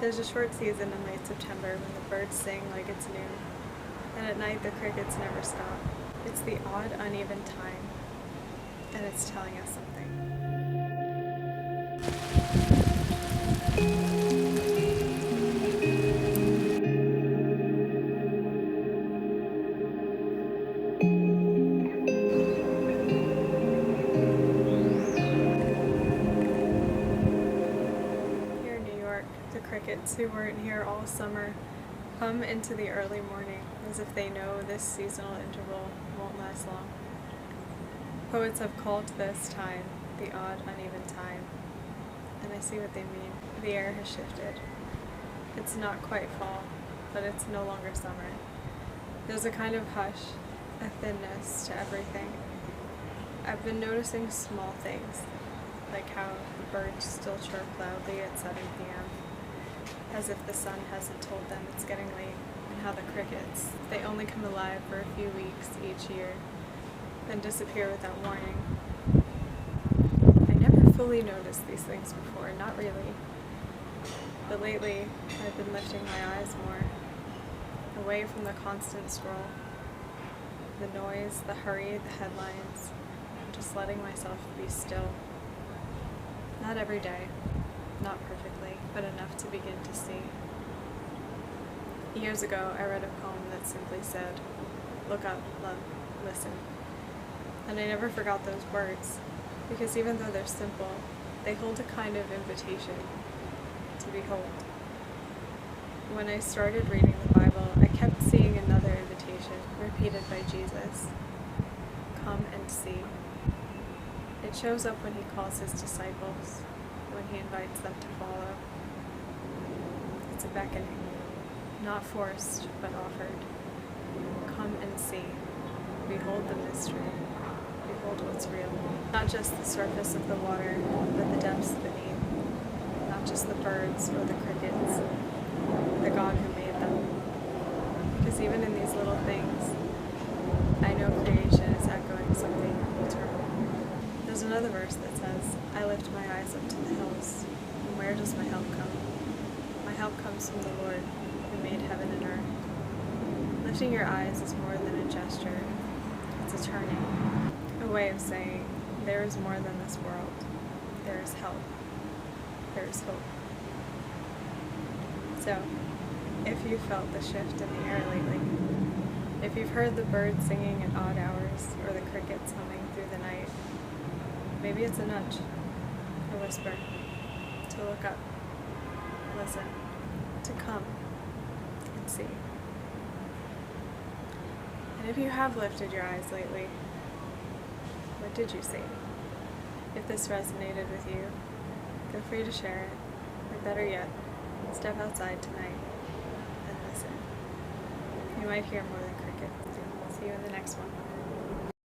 There's a short season in late September when the birds sing like it's noon, and at night the crickets never stop. It's the odd, uneven time, and it's telling us something. Here in New York, the crickets who weren't here all summer come into the early morning as if they know this seasonal interval won't last long. Poets have called this time the odd, uneven time, and I see what they mean. The air has shifted. It's not quite fall, but it's no longer summer. There's a kind of hush, a thinness to everything. I've been noticing small things, like how the birds still chirp loudly at 7 p.m., as if the sun hasn't told them it's getting late, and how the crickets, they only come alive for a few weeks each year, then disappear without warning. I never fully noticed these things before, not really. But lately, I've been lifting my eyes more, away from the constant scroll, the noise, the hurry, the headlines, just letting myself be still. Not every day, not perfectly, but enough to begin to see. Years ago, I read a poem that simply said, "Look up, love, listen." And I never forgot those words, because even though they're simple, they hold a kind of invitation to behold. When I started reading the Bible, I kept seeing another invitation repeated by Jesus. Come and see. It shows up when he calls his disciples, when he invites them to follow. It's a beckoning, not forced, but offered. Come and see. Behold the mystery. Behold what's real. Not just the surface of the water, but the depths beneath. Not just the birds or the crickets, the God who made them. Because even in these little things, I know creation is echoing something eternal. There's another verse that says, "I lift my eyes up to the hills, and where does my help come? My help comes from the Lord, who made heaven and earth." Lifting your eyes is more than a gesture. It's a turning, a way of saying, there is more than this world. There is help. There is hope. So, if you felt the shift in the air lately, if you've heard the birds singing at odd hours or the crickets humming through the night, maybe it's a nudge, a whisper, to look up, listen, to come and see. And if you have lifted your eyes lately, what did you see? If this resonated with you, feel free to share it, or better yet, step outside tonight and listen. You might hear more than crickets. See you in the next one.